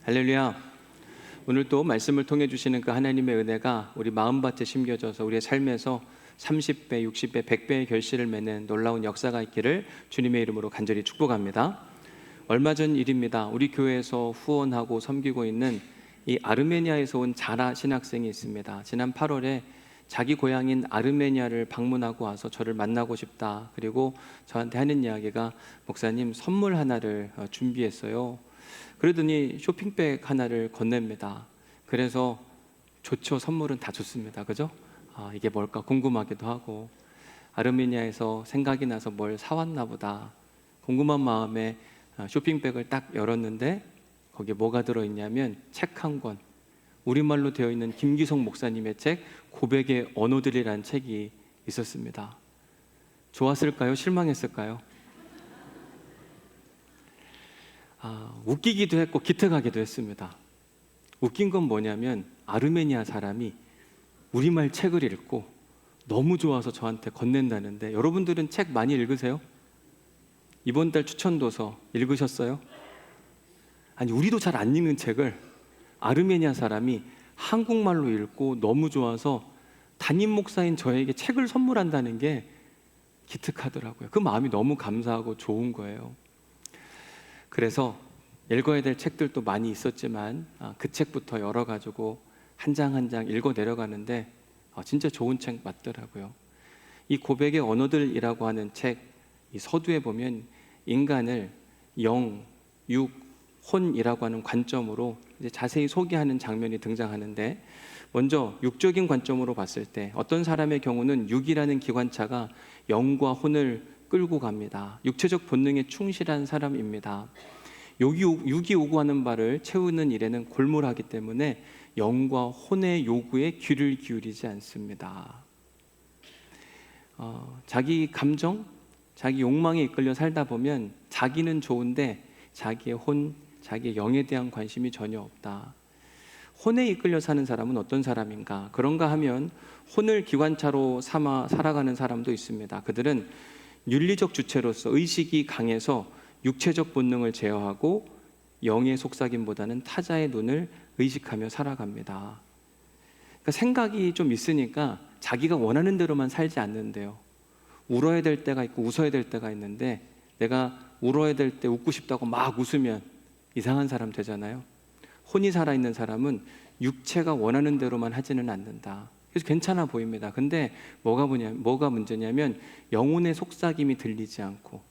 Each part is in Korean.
할렐루야. 오늘 또 말씀을 통해 주시는 그 하나님의 은혜가 우리 마음밭에 심겨져서 우리의 삶에서 30배, 60배, 100배의 결실을 맺는 놀라운 역사가 있기를 주님의 이름으로 간절히 축복합니다. 얼마 전 일입니다. 우리 교회에서 후원하고 섬기고 있는 이 아르메니아에서 온 자라 신학생이 있습니다. 지난 8월에 자기 고향인 아르메니아를 방문하고 와서 저를 만나고 싶다. 그리고 저한테 하는 이야기가 목사님 선물 하나를 준비했어요. 그러더니 쇼핑백 하나를 건넵니다. 그래서 좋죠. 선물은 다 좋습니다. 그죠? 이게 뭘까 궁금하기도 하고 아르메니아에서 생각이 나서 뭘 사왔나 보다 궁금한 마음에 쇼핑백을 딱 열었는데 거기에 뭐가 들어있냐면 책 한 권, 우리말로 되어 있는 김기성 목사님의 책 고백의 언어들이라는 책이 있었습니다. 좋았을까요? 실망했을까요? 웃기기도 했고 기특하기도 했습니다. 웃긴 건 뭐냐면 아르메니아 사람이 우리말 책을 읽고 너무 좋아서 저한테 건넨다는데, 여러분들은 책 많이 읽으세요? 이번 달 추천도서 읽으셨어요? 아니, 우리도 잘 안 읽는 책을 아르메니아 사람이 한국말로 읽고 너무 좋아서 담임 목사인 저에게 책을 선물한다는 게 기특하더라고요. 그 마음이 너무 감사하고 좋은 거예요. 그래서 읽어야 될 책들도 많이 있었지만 그 책부터 열어가지고 한 장 한 장 읽어 내려가는데 진짜 좋은 책 맞더라고요. 이 고백의 언어들이라고 하는 책, 이 서두에 보면 인간을 영, 육, 혼이라고 하는 관점으로 이제 자세히 소개하는 장면이 등장하는데, 먼저 육적인 관점으로 봤을 때 어떤 사람의 경우는 육이라는 기관차가 영과 혼을 끌고 갑니다. 육체적 본능에 충실한 사람입니다. 육이 요구하는 바를 채우는 일에는 골몰하기 때문에 영과 혼의 요구에 귀를 기울이지 않습니다. 자기 감정, 자기 욕망에 이끌려 살다 보면 자기는 좋은데 자기의 혼, 자기의 영에 대한 관심이 전혀 없다. 혼에 이끌려 사는 사람은 어떤 사람인가? 그런가 하면 혼을 기관차로 삼아 살아가는 사람도 있습니다. 그들은 윤리적 주체로서 의식이 강해서 육체적 본능을 제어하고 영의 속삭임보다는 타자의 눈을 의식하며 살아갑니다. 그러니까 생각이 좀 있으니까 자기가 원하는 대로만 살지 않는데요. 울어야 될 때가 있고 웃어야 될 때가 있는데, 내가 울어야 될 때 웃고 싶다고 막 웃으면 이상한 사람 되잖아요. 혼이 살아있는 사람은 육체가 원하는 대로만 하지는 않는다. 그래서 괜찮아 보입니다. 근데 뭐가 문제냐면 영혼의 속삭임이 들리지 않고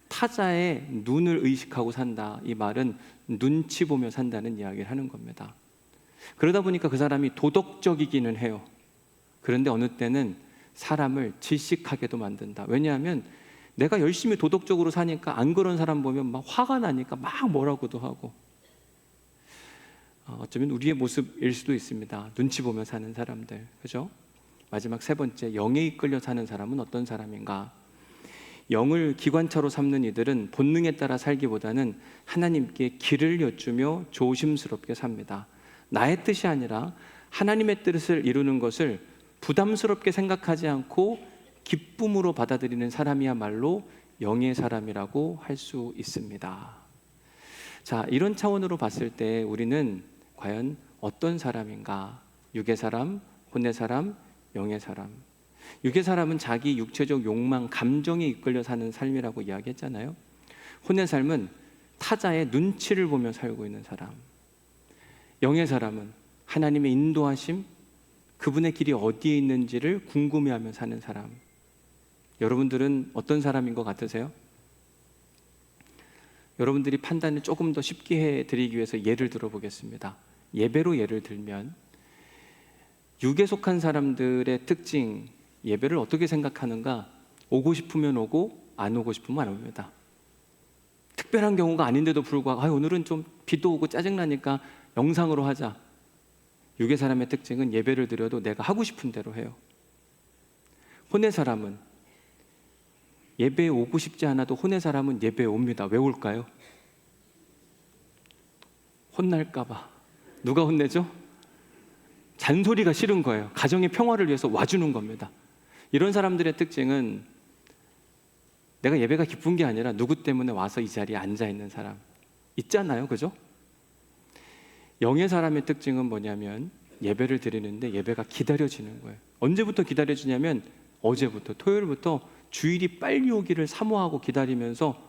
타자의 눈을 의식하고 산다. 이 말은 눈치 보며 산다는 이야기를 하는 겁니다. 그러다 보니까 그 사람이 도덕적이기는 해요. 그런데 어느 때는 사람을 질식하게도 만든다. 왜냐하면 내가 열심히 도덕적으로 사니까 안 그런 사람 보면 막 화가 나니까 막 뭐라고도 하고, 어쩌면 우리의 모습일 수도 있습니다. 눈치 보며 사는 사람들, 그죠? 마지막 세 번째, 영에 이끌려 사는 사람은 어떤 사람인가? 영을 기관차로 삼는 이들은 본능에 따라 살기보다는 하나님께 길을 여쭈며 조심스럽게 삽니다. 나의 뜻이 아니라 하나님의 뜻을 이루는 것을 부담스럽게 생각하지 않고 기쁨으로 받아들이는 사람이야말로 영의 사람이라고 할 수 있습니다. 자, 이런 차원으로 봤을 때 우리는 과연 어떤 사람인가? 육의 사람, 혼의 사람, 영의 사람. 육의 사람은 자기 육체적 욕망, 감정에 이끌려 사는 삶이라고 이야기했잖아요. 혼의 삶은 타자의 눈치를 보며 살고 있는 사람. 영의 사람은 하나님의 인도하심, 그분의 길이 어디에 있는지를 궁금해하며 사는 사람. 여러분들은 어떤 사람인 것 같으세요? 여러분들이 판단을 조금 더 쉽게 해드리기 위해서 예를 들어보겠습니다. 예배로 예를 들면 육에 속한 사람들의 특징, 예배를 어떻게 생각하는가? 오고 싶으면 오고 안 오고 싶으면 안 옵니다. 특별한 경우가 아닌데도 불구하고 오늘은 좀 비도 오고 짜증나니까 영상으로 하자. 육의 사람의 특징은 예배를 드려도 내가 하고 싶은 대로 해요. 혼의 사람은 예배에 오고 싶지 않아도 혼의 사람은 예배에 옵니다. 왜 올까요? 혼날까 봐. 누가 혼내죠? 잔소리가 싫은 거예요. 가정의 평화를 위해서 와주는 겁니다. 이런 사람들의 특징은 내가 예배가 기쁜 게 아니라 누구 때문에 와서 이 자리에 앉아 있는 사람 있잖아요. 그죠? 영의 사람의 특징은 뭐냐면 예배를 드리는데 예배가 기다려지는 거예요. 언제부터 기다려지냐면 어제부터, 토요일부터 주일이 빨리 오기를 사모하고 기다리면서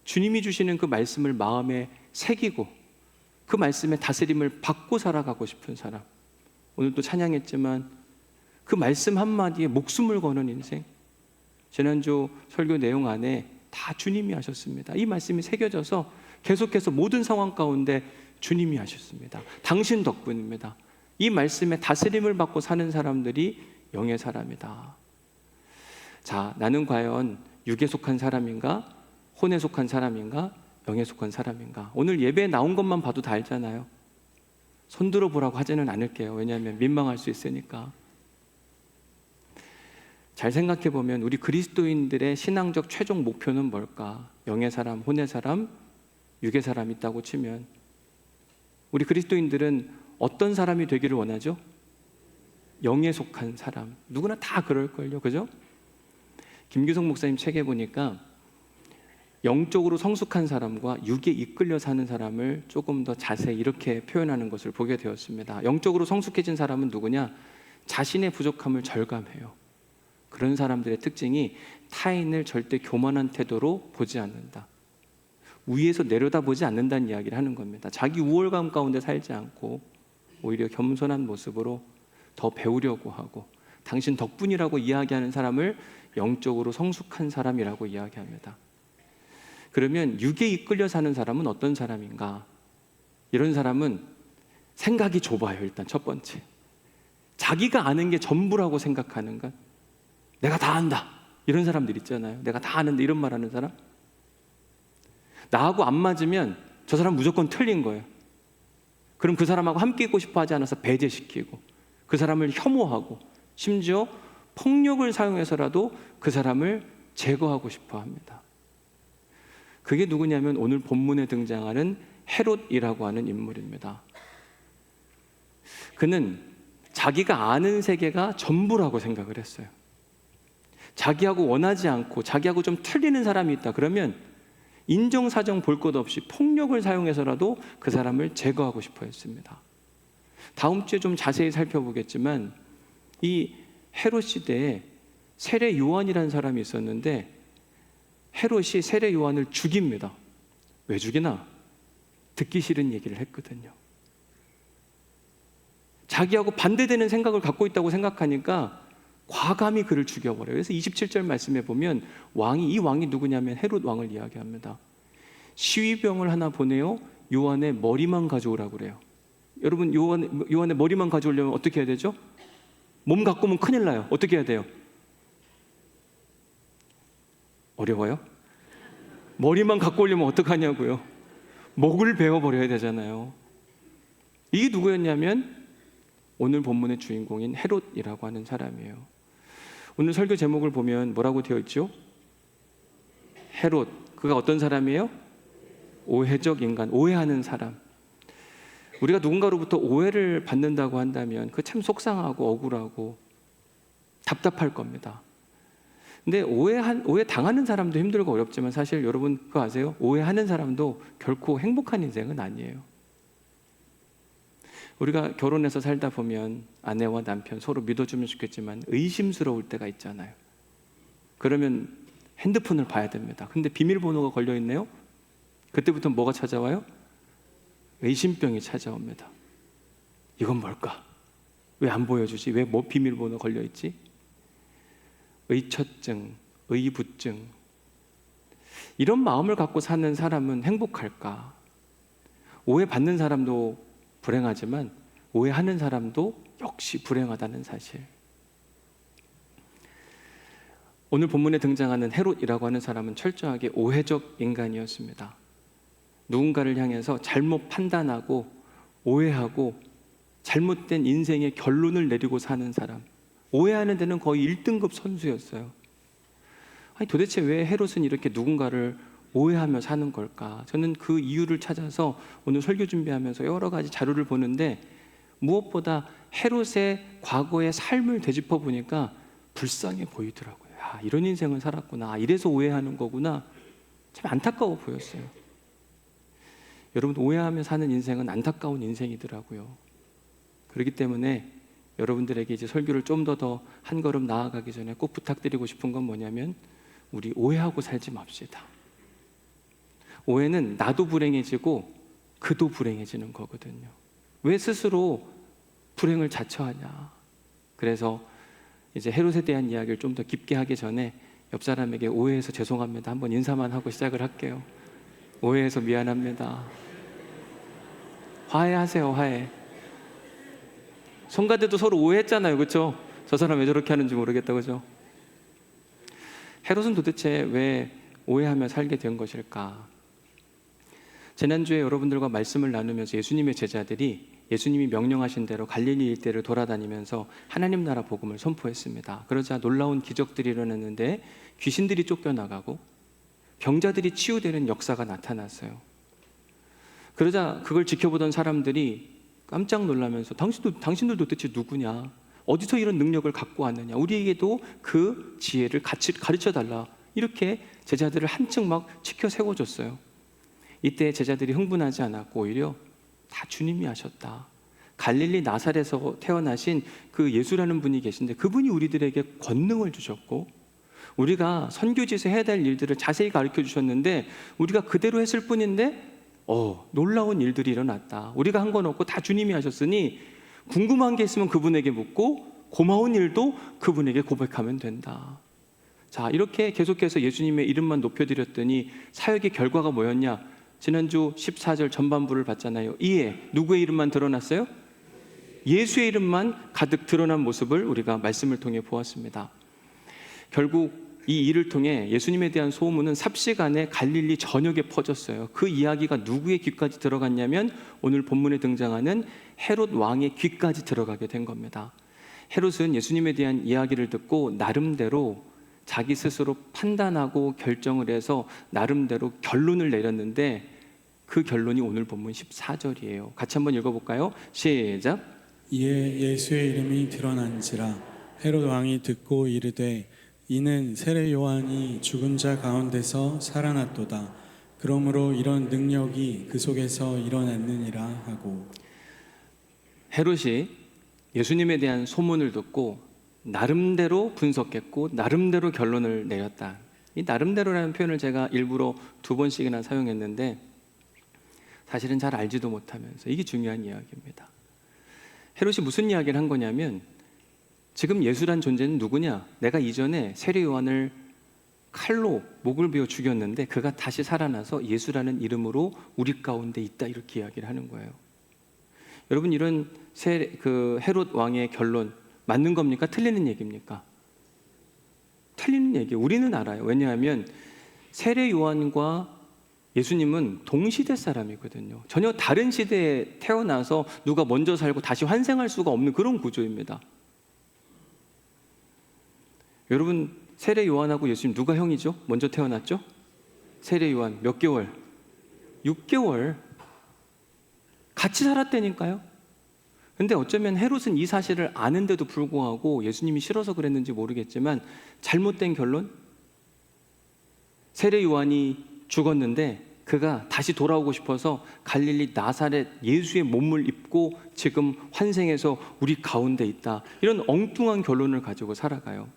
주님이 주시는 그 말씀을 마음에 새기고 그 말씀의 다스림을 받고 살아가고 싶은 사람. 오늘도 찬양했지만 그 말씀 한마디에 목숨을 거는 인생. 지난주 설교 내용 안에 다 주님이 하셨습니다. 이 말씀이 새겨져서 계속해서 모든 상황 가운데 주님이 하셨습니다. 당신 덕분입니다. 이 말씀에 다스림을 받고 사는 사람들이 영의 사람이다. 자, 나는 과연 육에 속한 사람인가? 혼에 속한 사람인가? 영에 속한 사람인가? 오늘 예배에 나온 것만 봐도 다 알잖아요. 손들어 보라고 하지는 않을게요. 왜냐하면 민망할 수 있으니까. 잘 생각해 보면 우리 그리스도인들의 신앙적 최종 목표는 뭘까? 영의 사람, 혼의 사람, 육의 사람 있다고 치면 우리 그리스도인들은 어떤 사람이 되기를 원하죠? 영에 속한 사람. 누구나 다 그럴걸요. 그죠? 김규성 목사님 책에 보니까 영적으로 성숙한 사람과 육에 이끌려 사는 사람을 조금 더 자세히 이렇게 표현하는 것을 보게 되었습니다. 영적으로 성숙해진 사람은 누구냐? 자신의 부족함을 절감해요. 그런 사람들의 특징이 타인을 절대 교만한 태도로 보지 않는다. 위에서 내려다보지 않는다는 이야기를 하는 겁니다. 자기 우월감 가운데 살지 않고 오히려 겸손한 모습으로 더 배우려고 하고 당신 덕분이라고 이야기하는 사람을 영적으로 성숙한 사람이라고 이야기합니다. 그러면 육에 이끌려 사는 사람은 어떤 사람인가? 이런 사람은 생각이 좁아요. 일단 첫 번째, 자기가 아는 게 전부라고 생각하는 것. 내가 다 안다 이런 사람들 있잖아요. 내가 다 아는데 이런 말 하는 사람. 나하고 안 맞으면 저 사람 무조건 틀린 거예요. 그럼 그 사람하고 함께 있고 싶어 하지 않아서 배제시키고 그 사람을 혐오하고 심지어 폭력을 사용해서라도 그 사람을 제거하고 싶어 합니다. 그게 누구냐면 오늘 본문에 등장하는 헤롯이라고 하는 인물입니다. 그는 자기가 아는 세계가 전부라고 생각을 했어요. 자기하고 원하지 않고 자기하고 좀 틀리는 사람이 있다 그러면 인정사정 볼 것 없이 폭력을 사용해서라도 그 사람을 제거하고 싶어 했습니다. 다음 주에 좀 자세히 살펴보겠지만 이 헤롯 시대에 세례 요한이라는 사람이 있었는데 헤롯이 세례 요한을 죽입니다. 왜 죽이나? 듣기 싫은 얘기를 했거든요. 자기하고 반대되는 생각을 갖고 있다고 생각하니까 과감히 그를 죽여버려요. 그래서 27절 말씀에 보면 이 왕이 누구냐면 헤롯 왕을 이야기합니다. 시위병을 하나 보내요. 요한의 머리만 가져오라고 그래요. 여러분 요한의 머리만 가져오려면 어떻게 해야 되죠? 몸 갖고 오면 큰일 나요. 어떻게 해야 돼요? 어려워요? 머리만 갖고 오려면 어떡하냐고요? 목을 베어버려야 되잖아요. 이게 누구였냐면 오늘 본문의 주인공인 헤롯이라고 하는 사람이에요. 오늘 설교 제목을 보면 뭐라고 되어 있죠? 헤롯, 그가 어떤 사람이에요? 오해적 인간, 오해하는 사람. 우리가 누군가로부터 오해를 받는다고 한다면 그 참 속상하고 억울하고 답답할 겁니다. 근데 오해 당하는 사람도 힘들고 어렵지만 사실 여러분 그거 아세요? 오해하는 사람도 결코 행복한 인생은 아니에요. 우리가 결혼해서 살다 보면 아내와 남편 서로 믿어주면 좋겠지만 의심스러울 때가 있잖아요. 그러면 핸드폰을 봐야 됩니다. 근데 비밀번호가 걸려있네요? 그때부터 뭐가 찾아와요? 의심병이 찾아옵니다. 이건 뭘까? 왜 안 보여주지? 왜 뭐 비밀번호 걸려있지? 의처증, 의부증. 이런 마음을 갖고 사는 사람은 행복할까? 오해받는 사람도 불행하지만 오해하는 사람도 역시 불행하다는 사실. 오늘 본문에 등장하는 헤롯이라고 하는 사람은 철저하게 오해적 인간이었습니다. 누군가를 향해서 잘못 판단하고 오해하고 잘못된 인생의 결론을 내리고 사는 사람. 오해하는 데는 거의 1등급 선수였어요. 아니 도대체 왜 헤롯은 이렇게 누군가를 오해하며 사는 걸까? 저는 그 이유를 찾아서 오늘 설교 준비하면서 여러 가지 자료를 보는데 무엇보다 헤롯의 과거의 삶을 되짚어 보니까 불쌍해 보이더라고요. 이런 인생을 살았구나. 이래서 오해하는 거구나. 참 안타까워 보였어요. 여러분, 오해하며 사는 인생은 안타까운 인생이더라고요. 그렇기 때문에 여러분들에게 이제 설교를 좀 더 한 걸음 나아가기 전에 꼭 부탁드리고 싶은 건 뭐냐면, 우리 오해하고 살지 맙시다. 오해는 나도 불행해지고 그도 불행해지는 거거든요. 왜 스스로 불행을 자처하냐. 그래서 이제 헤롯에 대한 이야기를 좀 더 깊게 하기 전에 옆 사람에게 오해해서 죄송합니다 한번 인사만 하고 시작을 할게요. 오해해서 미안합니다. 화해하세요. 화해. 송가대도 서로 오해했잖아요, 그렇죠? 저 사람 왜 저렇게 하는지 모르겠다, 그죠? 헤롯은 도대체 왜 오해하며 살게 된 것일까? 지난주에 여러분들과 말씀을 나누면서 예수님의 제자들이 예수님이 명령하신 대로 갈릴리 일대를 돌아다니면서 하나님 나라 복음을 선포했습니다. 그러자 놀라운 기적들이 일어났는데 귀신들이 쫓겨나가고 병자들이 치유되는 역사가 나타났어요. 그러자 그걸 지켜보던 사람들이 깜짝 놀라면서 당신들도 도대체 누구냐? 어디서 이런 능력을 갖고 왔느냐? 우리에게도 그 지혜를 같이 가르쳐달라. 이렇게 제자들을 한층 막 치켜 세워줬어요. 이때 제자들이 흥분하지 않았고 오히려 다 주님이 하셨다. 갈릴리 나사렛에서 태어나신 그 예수라는 분이 계신데 그분이 우리들에게 권능을 주셨고 우리가 선교지에서 해야 될 일들을 자세히 가르쳐 주셨는데 우리가 그대로 했을 뿐인데 놀라운 일들이 일어났다. 우리가 한 건 없고 다 주님이 하셨으니 궁금한 게 있으면 그분에게 묻고 고마운 일도 그분에게 고백하면 된다. 자, 이렇게 계속해서 예수님의 이름만 높여드렸더니 사역의 결과가 뭐였냐? 지난주 14절 전반부를 봤잖아요. 이에 누구의 이름만 드러났어요? 예수의 이름만 가득 드러난 모습을 우리가 말씀을 통해 보았습니다. 결국 이 일을 통해 예수님에 대한 소문은 삽시간에 갈릴리 전역에 퍼졌어요. 그 이야기가 누구의 귀까지 들어갔냐면 오늘 본문에 등장하는 헤롯 왕의 귀까지 들어가게 된 겁니다. 헤롯은 예수님에 대한 이야기를 듣고 나름대로 자기 스스로 판단하고 결정을 해서 나름대로 결론을 내렸는데 그 결론이 오늘 본문 14절이에요. 같이 한번 읽어볼까요? 시작. 이에 예수의 이름이 드러난지라 헤롯 왕이 듣고 이르되 이는 세례 요한이 죽은 자 가운데서 살아났도다. 그러므로 이런 능력이 그 속에서 일어났느니라 하고. 헤롯이 예수님에 대한 소문을 듣고 나름대로 분석했고 나름대로 결론을 내렸다. 이 나름대로라는 표현을 제가 일부러 2번씩이나 사용했는데 사실은 잘 알지도 못하면서 이게 중요한 이야기입니다. 헤롯이 무슨 이야기를 한 거냐면 지금 예수란 존재는 누구냐? 내가 이전에 세례 요한을 칼로 목을 베어 죽였는데 그가 다시 살아나서 예수라는 이름으로 우리 가운데 있다. 이렇게 이야기를 하는 거예요. 여러분, 이런 헤롯 왕의 결론 맞는 겁니까? 틀리는 얘기입니까? 틀리는 얘기예요. 우리는 알아요. 왜냐하면 세례 요한과 예수님은 동시대 사람이거든요. 전혀 다른 시대에 태어나서 누가 먼저 살고 다시 환생할 수가 없는 그런 구조입니다. 여러분, 세례 요한하고 예수님 누가 형이죠? 먼저 태어났죠? 세례 요한 몇 개월? 6개월 같이 살았다니까요. 근데 어쩌면 헤롯은 이 사실을 아는데도 불구하고 예수님이 싫어서 그랬는지 모르겠지만 잘못된 결론? 세례 요한이 죽었는데 그가 다시 돌아오고 싶어서 갈릴리 나사렛 예수의 몸을 입고 지금 환생해서 우리 가운데 있다. 이런 엉뚱한 결론을 가지고 살아가요.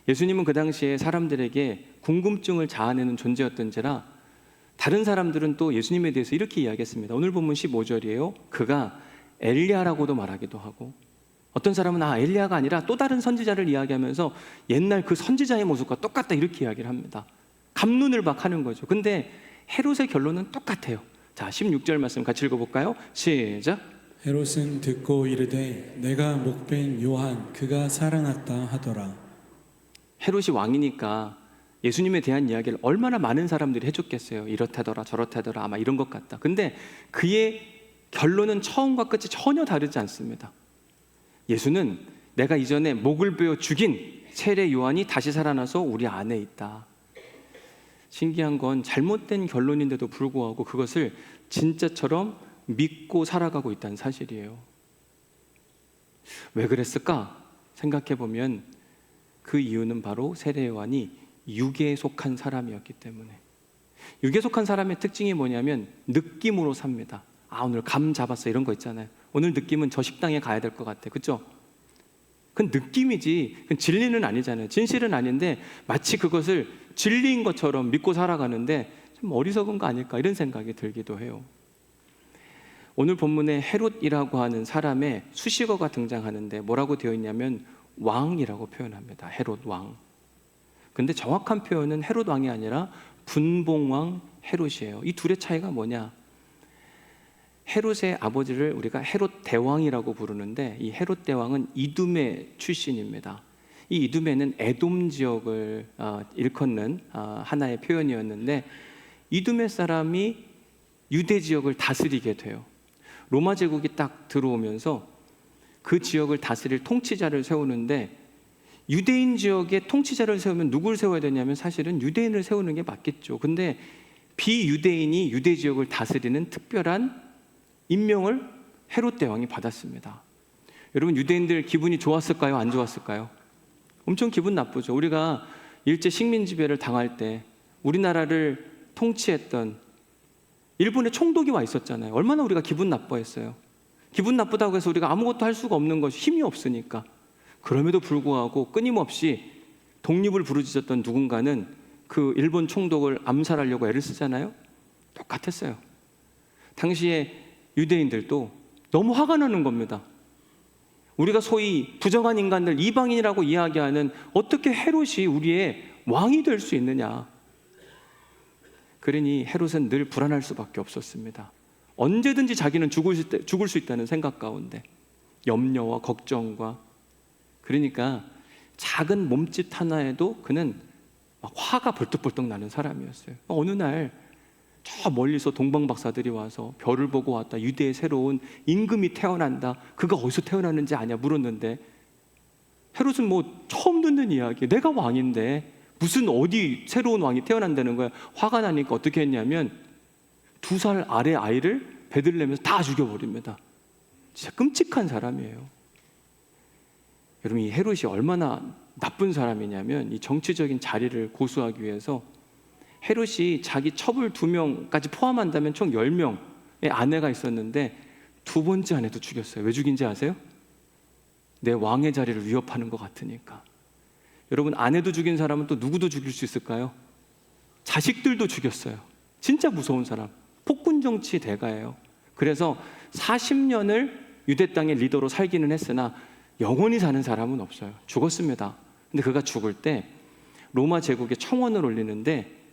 예수님은 그 당시에 사람들에게 궁금증을 자아내는 존재였던지라 다른 사람들은 또 예수님에 대해서 이렇게 이야기했습니다. 오늘 본문 15절이에요. 그가 엘리야라고도 말하기도 하고 어떤 사람은 엘리야가 아니라 또 다른 선지자를 이야기하면서 옛날 그 선지자의 모습과 똑같다 이렇게 이야기를 합니다. 갑눈을 막 하는 거죠. 근데 헤롯의 결론은 똑같아요. 자, 16절 말씀 같이 읽어볼까요? 시작. 헤롯은 듣고 이르되 내가 목벤 요한 그가 살아났다 하더라. 헤롯이 왕이니까 예수님에 대한 이야기를 얼마나 많은 사람들이 해줬겠어요. 이렇다더라 저렇다더라 아마 이런 것 같다. 근데 그의 결론은 처음과 끝이 전혀 다르지 않습니다. 예수는 내가 이전에 목을 베어 죽인 세례 요한이 다시 살아나서 우리 안에 있다. 신기한 건 잘못된 결론인데도 불구하고 그것을 진짜처럼 믿고 살아가고 있다는 사실이에요. 왜 그랬을까? 생각해보면 그 이유는 바로 세례 요한이 육에 속한 사람이었기 때문에 육에 속한 사람의 특징이 뭐냐면 느낌으로 삽니다. 오늘 감 잡았어 이런 거 있잖아요. 오늘 느낌은 저 식당에 가야 될 것 같아. 그렇죠? 그건 느낌이지 그건 진리는 아니잖아요. 진실은 아닌데 마치 그것을 진리인 것처럼 믿고 살아가는데 좀 어리석은 거 아닐까 이런 생각이 들기도 해요. 오늘 본문에 헤롯이라고 하는 사람의 수식어가 등장하는데 뭐라고 되어 있냐면 왕이라고 표현합니다. 헤롯 왕. 근데 정확한 표현은 헤롯 왕이 아니라 분봉왕 헤롯이에요. 이 둘의 차이가 뭐냐? 헤롯의 아버지를 우리가 헤롯 대왕이라고 부르는데 이 헤롯 대왕은 이두메 출신입니다. 이 이두메는 에돔 지역을 일컫는 하나의 표현이었는데 이두메 사람이 유대 지역을 다스리게 돼요. 로마 제국이 딱 들어오면서 그 지역을 다스릴 통치자를 세우는데 유대인 지역에 통치자를 세우면 누굴 세워야 되냐면 사실은 유대인을 세우는 게 맞겠죠. 근데 비유대인이 유대 지역을 다스리는 특별한 임명을 헤롯 대왕이 받았습니다. 여러분 유대인들 기분이 좋았을까요? 안 좋았을까요? 엄청 기분 나쁘죠. 우리가 일제 식민 지배를 당할 때 우리나라를 통치했던 일본에 총독이 와 있었잖아요. 얼마나 우리가 기분 나빠했어요. 기분 나쁘다고 해서 우리가 아무것도 할 수가 없는 것이 힘이 없으니까. 그럼에도 불구하고 끊임없이 독립을 부르짖었던 누군가는 그 일본 총독을 암살하려고 애를 쓰잖아요. 똑같았어요. 당시에 유대인들도 너무 화가 나는 겁니다. 우리가 소위 부정한 인간들 이방인이라고 이야기하는 어떻게 헤롯이 우리의 왕이 될 수 있느냐. 그러니 헤롯은 늘 불안할 수밖에 없었습니다. 언제든지 자기는 죽을 수 있다는 생각 가운데 염려와 걱정과 그러니까 작은 몸짓 하나에도 그는 막 화가 벌떡벌떡 나는 사람이었어요. 어느 날 저 멀리서 동방 박사들이 와서 별을 보고 왔다. 유대의 새로운 임금이 태어난다. 그가 어디서 태어났는지 아냐 물었는데 헤롯은 뭐 처음 듣는 이야기. 내가 왕인데 무슨 어디 새로운 왕이 태어난다는 거야. 화가 나니까 어떻게 했냐면 2살 아래 아이를 베들레헴에서 다 죽여버립니다. 진짜 끔찍한 사람이에요. 여러분 이 헤롯이 얼마나 나쁜 사람이냐면 이 정치적인 자리를 고수하기 위해서 헤롯이 자기 첩을 2명까지 포함한다면 총 10명의 아내가 있었는데 2번째 아내도 죽였어요. 왜 죽인지 아세요? 내 왕의 자리를 위협하는 것 같으니까. 여러분 아내도 죽인 사람은 또 누구도 죽일 수 있을까요? 자식들도 죽였어요. 진짜 무서운 사람. 폭군 정치 대가예요. 그래서 40년을 유대 땅의 리더로 살기는 했으나 영원히 사는 사람은 없어요. 죽었습니다. 근데 그가 죽을 때 로마 제국에 청원을 올리는데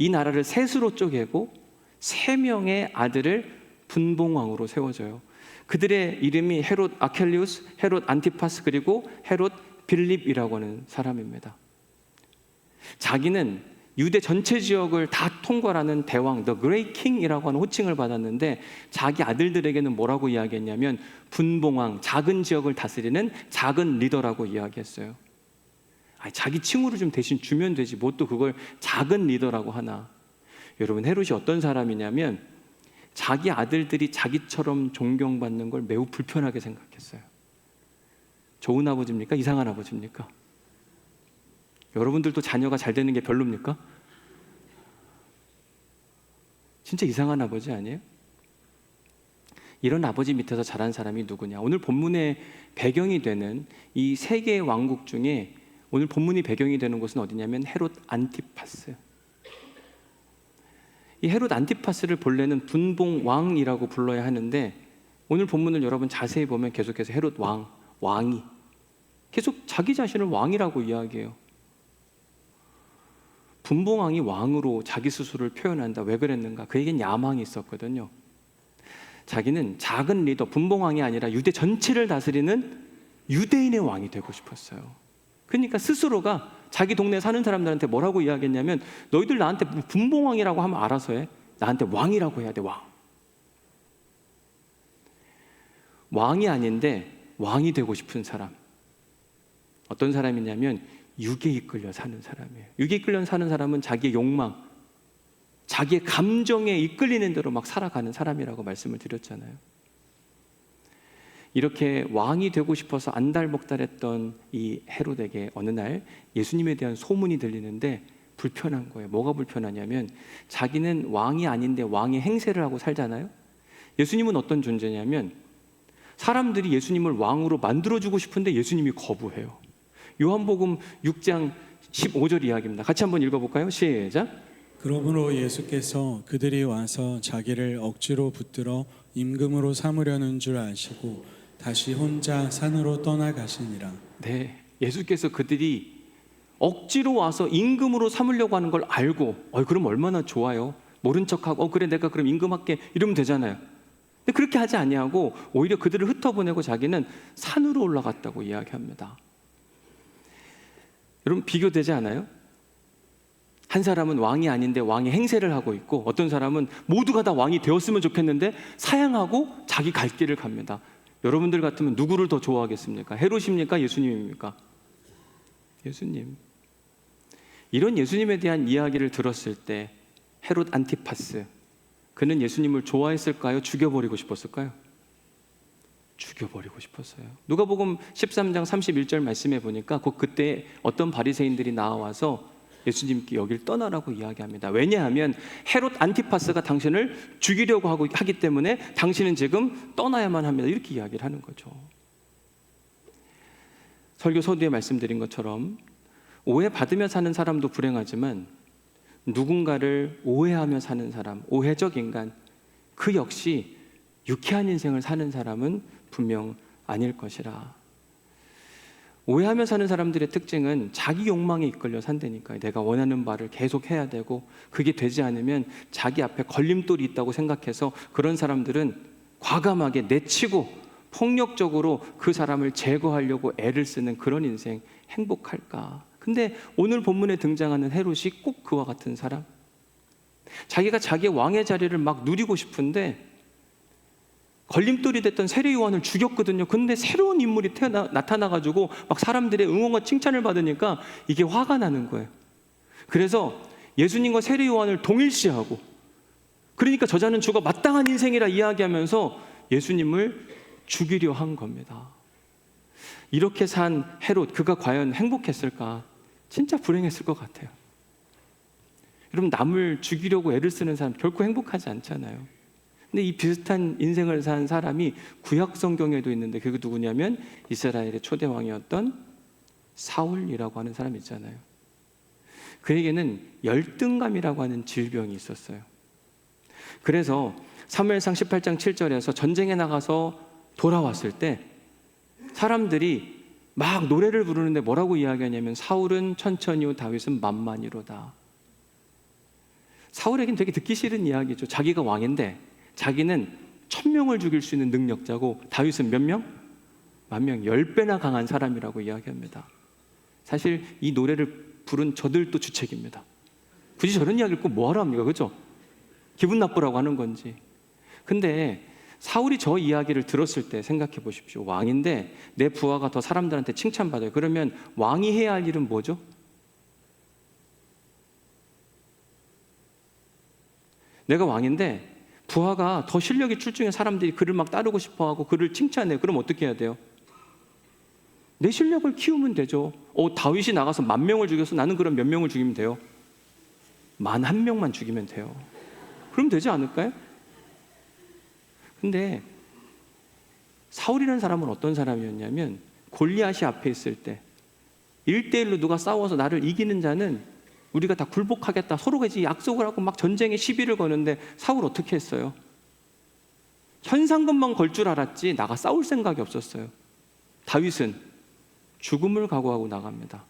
이 나라를 셋으로 쪼개고 3명의 아들을 분봉왕으로 세워줘요. 그들의 이름이 헤롯 아켈리우스, 헤롯 안티파스 그리고 헤롯 빌립이라고 하는 사람입니다. 자기는 유대 전체 지역을 다 통괄하는 대왕, The Great King이라고 하는 호칭을 받았는데 자기 아들들에게는 뭐라고 이야기했냐면 분봉왕, 작은 지역을 다스리는 작은 리더라고 이야기했어요. 자기 칭호를 좀 대신 주면 되지 뭐 또 그걸 작은 리더라고 하나. 여러분 헤롯이 어떤 사람이냐면 자기 아들들이 자기처럼 존경받는 걸 매우 불편하게 생각했어요. 좋은 아버지입니까? 이상한 아버지입니까? 여러분들도 자녀가 잘 되는 게 별로입니까? 진짜 이상한 아버지 아니에요? 이런 아버지 밑에서 자란 사람이 누구냐? 오늘 본문의 배경이 되는 이 3개의 왕국 중에 오늘 본문이 배경이 되는 곳은 어디냐면 헤롯 안티파스. 이 헤롯 안티파스를 본래는 분봉왕이라고 불러야 하는데 오늘 본문을 여러분 자세히 보면 계속해서 헤롯 왕이 계속 자기 자신을 왕이라고 이야기해요. 분봉왕이 왕으로 자기 스스로를 표현한다. 왜 그랬는가? 그에겐 야망이 있었거든요. 자기는 작은 리더, 분봉왕이 아니라 유대 전체를 다스리는 유대인의 왕이 되고 싶었어요. 그러니까 스스로가 자기 동네에 사는 사람들한테 뭐라고 이야기했냐면 너희들 나한테 분봉왕이라고 하면 알아서 해. 나한테 왕이라고 해야 돼. 왕이 아닌데 왕이 되고 싶은 사람. 어떤 사람이냐면 육에 이끌려 사는 사람이에요. 육에 이끌려 사는 사람은 자기의 욕망, 자기의 감정에 이끌리는 대로 막 살아가는 사람이라고 말씀을 드렸잖아요. 이렇게 왕이 되고 싶어서 안달복달했던 이 헤롯에게 어느 날 예수님에 대한 소문이 들리는데 불편한 거예요. 뭐가 불편하냐면 자기는 왕이 아닌데 왕의 행세를 하고 살잖아요. 예수님은 어떤 존재냐면 사람들이 예수님을 왕으로 만들어주고 싶은데 예수님이 거부해요. 요한복음 6장 15절 이야기입니다. 같이 한번 읽어볼까요? 시작. 그러므로 예수께서 그들이 와서 자기를 억지로 붙들어 임금으로 삼으려는 줄 아시고 다시 혼자 산으로 떠나가시니라. 네, 예수께서 그들이 억지로 와서 임금으로 삼으려고 하는 걸 알고 그럼 얼마나 좋아요. 모른 척하고 그래 내가 그럼 임금할게 이러면 되잖아요. 근데 그렇게 하지 아니하고 오히려 그들을 흩어보내고 자기는 산으로 올라갔다고 이야기합니다. 여러분 비교되지 않아요? 한 사람은 왕이 아닌데 왕의 행세를 하고 있고 어떤 사람은 모두가 다 왕이 되었으면 좋겠는데 사양하고 자기 갈 길을 갑니다. 여러분들 같으면 누구를 더 좋아하겠습니까? 헤롯입니까? 예수님입니까? 예수님. 이런 예수님에 대한 이야기를 들었을 때 헤롯 안티파스, 그는 예수님을 좋아했을까요? 죽여버리고 싶었을까요? 죽여버리고 싶었어요. 누가복음 13장 31절 말씀해 보니까 곧 그때 어떤 바리새인들이 나와서 예수님께 여길 떠나라고 이야기합니다. 왜냐하면 헤롯 안티파스가 당신을 죽이려고 하기 때문에 당신은 지금 떠나야만 합니다. 이렇게 이야기를 하는 거죠. 설교 서두에 말씀드린 것처럼 오해받으며 사는 사람도 불행하지만 누군가를 오해하며 사는 사람, 오해적 인간, 그 역시 유쾌한 인생을 사는 사람은 분명 아닐 것이라. 오해하며 사는 사람들의 특징은 자기 욕망에 이끌려 산다니까요. 내가 원하는 바를 계속 해야 되고 그게 되지 않으면 자기 앞에 걸림돌이 있다고 생각해서 그런 사람들은 과감하게 내치고 폭력적으로 그 사람을 제거하려고 애를 쓰는 그런 인생 행복할까? 근데 오늘 본문에 등장하는 헤롯이 꼭 그와 같은 사람. 자기가 자기의 왕의 자리를 막 누리고 싶은데 걸림돌이 됐던 세례 요한을 죽였거든요. 근데 새로운 인물이 나타나가지고 막 사람들의 응원과 칭찬을 받으니까 이게 화가 나는 거예요. 그래서 예수님과 세례 요한을 동일시하고 그러니까 저자는 죽어 마땅한 인생이라 이야기하면서 예수님을 죽이려 한 겁니다. 이렇게 산 헤롯, 그가 과연 행복했을까? 진짜 불행했을 것 같아요. 여러분, 남을 죽이려고 애를 쓰는 사람 결코 행복하지 않잖아요. 근데 이 비슷한 인생을 산 사람이 구약 성경에도 있는데 그게 누구냐면 이스라엘의 초대 왕이었던 사울이라고 하는 사람이 있잖아요. 그에게는 열등감이라고 하는 질병이 있었어요. 그래서 사무엘상 18장 7절에서 전쟁에 나가서 돌아왔을 때 사람들이 막 노래를 부르는데 뭐라고 이야기하냐면 사울은 천천히요 다윗은 만만히로다. 사울에겐 되게 듣기 싫은 이야기죠. 자기가 왕인데 자기는 1000명을 죽일 수 있는 능력자고 다윗은 몇 명? 10,000명, 10배나 강한 사람이라고 이야기합니다. 사실 이 노래를 부른 저들도 주책입니다. 굳이 저런 이야기를 꼭 뭐하러 합니까? 그죠? 기분 나쁘라고 하는 건지. 근데 사울이 저 이야기를 들었을 때 생각해 보십시오. 왕인데 내 부하가 더 사람들한테 칭찬받아요. 그러면 왕이 해야 할 일은 뭐죠? 내가 왕인데 부하가 더 실력이 출중해 사람들이 그를 막 따르고 싶어하고 그를 칭찬해요. 그럼 어떻게 해야 돼요? 내 실력을 키우면 되죠. 다윗이 나가서 10,000명을 죽여서 나는 그럼 몇 명을 죽이면 돼요? 11,000명만 죽이면 돼요. 그럼 되지 않을까요? 근데 사울이라는 사람은 어떤 사람이었냐면 골리앗이 앞에 있을 때 1대1로 누가 싸워서 나를 이기는 자는 우리가 다 굴복하겠다 서로가 이제 약속을 하고 막 전쟁에 시비를 거는데 사울 어떻게 했어요? 현상금만 걸 줄 알았지 나가 싸울 생각이 없었어요. 다윗은 죽음을 각오하고 나갑니다.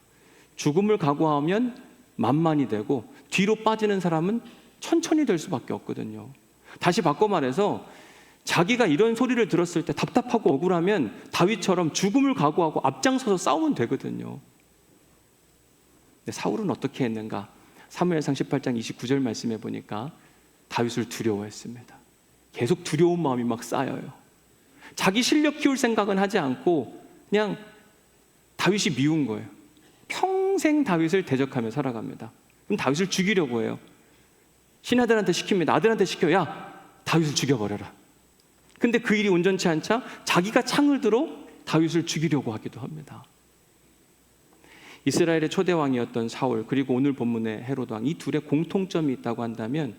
죽음을 각오하면 만만이 되고 뒤로 빠지는 사람은 천천히 될 수밖에 없거든요. 다시 바꿔 말해서 자기가 이런 소리를 들었을 때 답답하고 억울하면 다윗처럼 죽음을 각오하고 앞장서서 싸우면 되거든요. 근데 사울은 어떻게 했는가? 사무엘상 18장 29절 말씀해 보니까 다윗을 두려워했습니다. 계속 두려운 마음이 막 쌓여요. 자기 실력 키울 생각은 하지 않고 그냥 다윗이 미운 거예요. 평생 다윗을 대적하며 살아갑니다. 그럼 다윗을 죽이려고 해요. 신하들한테 시킵니다. 아들한테 시켜요. 야, 다윗을 죽여버려라. 근데 그 일이 온전치 않자 자기가 창을 들어 다윗을 죽이려고 하기도 합니다. 이스라엘의 초대 왕이었던 사울, 그리고 오늘 본문의 헤롯 왕, 이 둘의 공통점이 있다고 한다면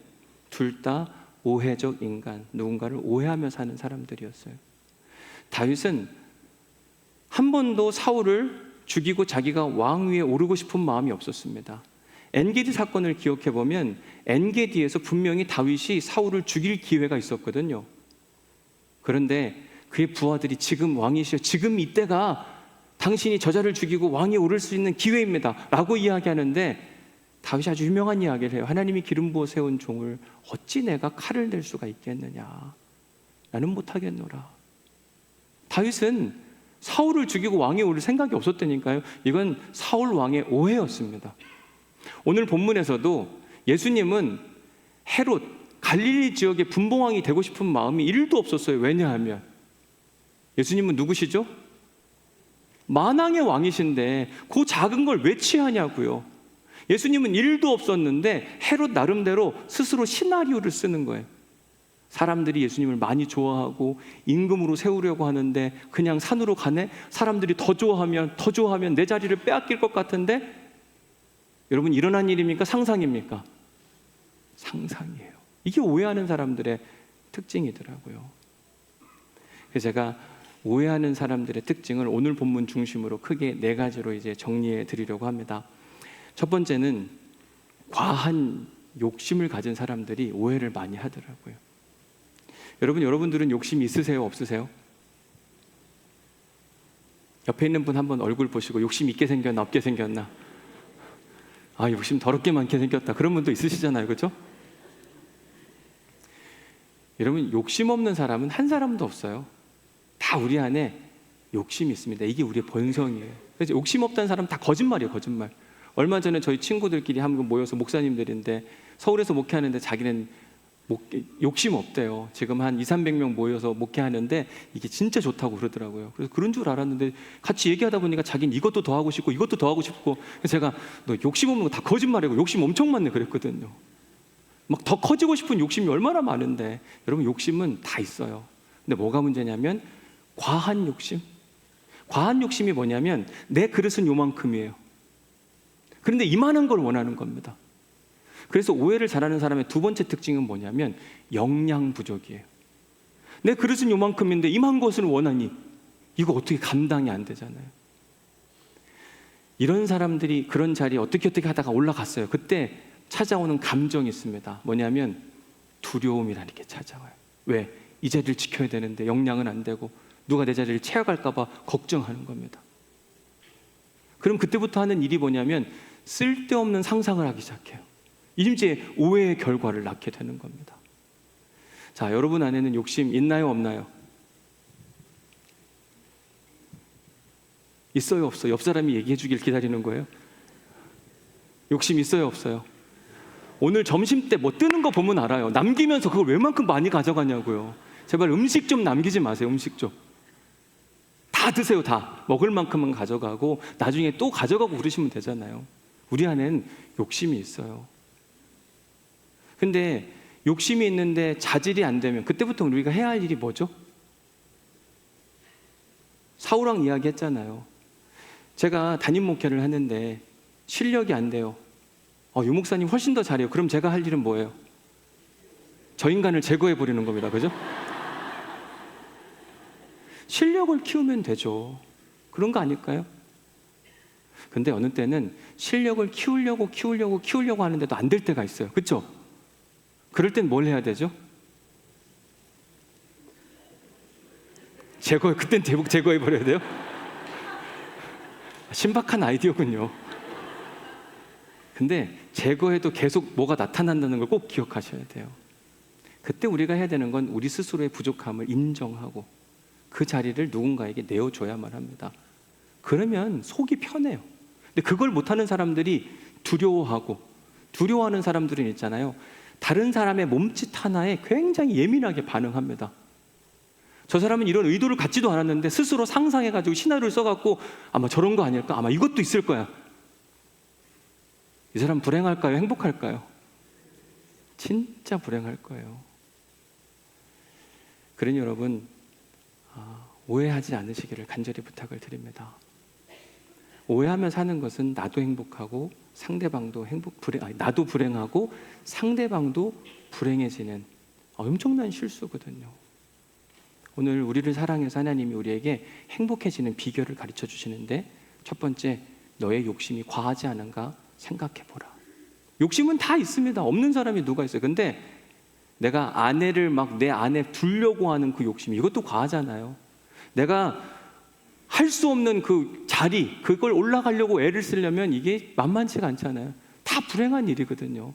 둘 다 오해적 인간, 누군가를 오해하며 사는 사람들이었어요. 다윗은 한 번도 사울을 죽이고 자기가 왕 위에 오르고 싶은 마음이 없었습니다. 엔게디 사건을 기억해 보면 엔게디에서 분명히 다윗이 사울을 죽일 기회가 있었거든요. 그런데 그의 부하들이 지금 왕이시여, 지금 이때가 당신이 저자를 죽이고 왕위에 오를 수 있는 기회입니다 라고 이야기하는데 다윗이 아주 유명한 이야기를 해요. 하나님이 기름 부어 세운 종을 어찌 내가 칼을 댈 수가 있겠느냐, 나는 못하겠노라. 다윗은 사울을 죽이고 왕위에 오를 생각이 없었다니까요. 이건 사울 왕의 오해였습니다. 오늘 본문에서도 예수님은 헤롯, 갈릴리 지역의 분봉왕이 되고 싶은 마음이 1도 없었어요. 왜냐하면 예수님은 누구시죠? 만왕의 왕이신데 그 작은 걸 왜 취하냐고요. 예수님은 1도 없었는데 헤롯 나름대로 스스로 시나리오를 쓰는 거예요. 사람들이 예수님을 많이 좋아하고 임금으로 세우려고 하는데 그냥 산으로 가네? 사람들이 더 좋아하면 내 자리를 빼앗길 것 같은데, 여러분 일어난 일입니까? 상상입니까? 상상이에요. 이게 오해하는 사람들의 특징이더라고요. 그래서 제가 오해하는 사람들의 특징을 오늘 본문 중심으로 크게 4가지로 이제 정리해 드리려고 합니다. 첫 번째는 과한 욕심을 가진 사람들이 오해를 많이 하더라고요. 여러분들은 욕심 있으세요? 없으세요? 옆에 있는 분 한번 얼굴 보시고 욕심 있게 생겼나 없게 생겼나? 아, 욕심 더럽게 많게 생겼다, 그런 분도 있으시잖아요, 그렇죠? 여러분, 욕심 없는 사람은 한 사람도 없어요. 다 우리 안에 욕심이 있습니다. 이게 우리의 본성이에요. 그래서 욕심 없다는 사람은 다 거짓말이에요, 거짓말. 얼마 전에 저희 친구들끼리 한번 모여서, 목사님들인데 서울에서 목회하는데 자기는 욕심 없대요. 지금 한 200~300명 모여서 목회하는데 이게 진짜 좋다고 그러더라고요. 그래서 그런 줄 알았는데 같이 얘기하다 보니까 자기는 이것도 더 하고 싶고 이것도 더 하고 싶고, 그래서 제가 너 욕심 없는 거 다 거짓말이고 욕심 엄청 많네 그랬거든요. 막 더 커지고 싶은 욕심이 얼마나 많은데. 여러분, 욕심은 다 있어요. 근데 뭐가 문제냐면 과한 욕심. 과한 욕심이 뭐냐면 내 그릇은 요만큼이에요. 그런데 이만한 걸 원하는 겁니다. 그래서 오해를 잘하는 사람의 두 번째 특징은 뭐냐면 역량 부족이에요. 내 그릇은 요만큼인데 이만 것을 원하니 이거 어떻게 감당이 안 되잖아요. 이런 사람들이 그런 자리에 어떻게 하다가 올라갔어요. 그때 찾아오는 감정이 있습니다. 뭐냐면 두려움이라는 게 찾아와요. 왜? 이 자리를 지켜야 되는데 역량은 안 되고 누가 내 자리를 채워갈까 봐 걱정하는 겁니다. 그럼 그때부터 하는 일이 뭐냐면 쓸데없는 상상을 하기 시작해요. 이제 오해의 결과를 낳게 되는 겁니다. 자, 여러분 안에는 욕심 있나요, 없나요? 있어요, 없어요? 옆 사람이 얘기해 주길 기다리는 거예요? 욕심 있어요, 없어요? 오늘 점심 때 뭐 뜨는 거 보면 알아요. 남기면서 그걸 웬만큼 많이 가져가냐고요. 제발 음식 좀 남기지 마세요. 음식 좀 다 드세요. 다 먹을 만큼은 가져가고 나중에 또 가져가고 그러시면 되잖아요. 우리 안에는 욕심이 있어요. 근데 욕심이 있는데 자질이 안 되면 그때부터 우리가 해야 할 일이 뭐죠? 사울왕 이야기했잖아요. 제가 담임 목회를 하는데 실력이 안 돼요. 유 목사님 훨씬 더 잘해요. 그럼 제가 할 일은 뭐예요? 저 인간을 제거해 버리는 겁니다. 그죠? 실력을 키우면 되죠. 그런 거 아닐까요? 근데 어느 때는 실력을 키우려고 하는데도 안 될 때가 있어요. 그렇죠? 그럴 땐 뭘 해야 되죠? 그땐 제거해 버려야 돼요? 신박한 아이디어군요. 근데 제거해도 계속 뭐가 나타난다는 걸 꼭 기억하셔야 돼요. 그때 우리가 해야 되는 건 우리 스스로의 부족함을 인정하고 그 자리를 누군가에게 내어줘야만 합니다. 그러면 속이 편해요. 근데 그걸 못하는 사람들이 두려워하는 사람들은 있잖아요. 다른 사람의 몸짓 하나에 굉장히 예민하게 반응합니다. 저 사람은 이런 의도를 갖지도 않았는데 스스로 상상해가지고 시나리오를 써갖고 아마 저런 거 아닐까? 아마 이것도 있을 거야. 이 사람 불행할까요? 행복할까요? 진짜 불행할 거예요. 그러니 여러분, 오해하지 않으시기를 간절히 부탁을 드립니다. 오해하며 사는 것은 나도 행복하고 상대방도 나도 불행하고 상대방도 불행해지는 엄청난 실수거든요. 오늘 우리를 사랑해서 하나님이 우리에게 행복해지는 비결을 가르쳐 주시는데, 첫 번째, 너의 욕심이 과하지 않은가 생각해보라. 욕심은 다 있습니다. 없는 사람이 누가 있어요. 근데 내가 아내를 막 내 안에 두려고 하는 그 욕심, 이것도 과하잖아요. 내가 할 수 없는 그 자리, 그걸 올라가려고 애를 쓰려면 이게 만만치가 않잖아요. 다 불행한 일이거든요.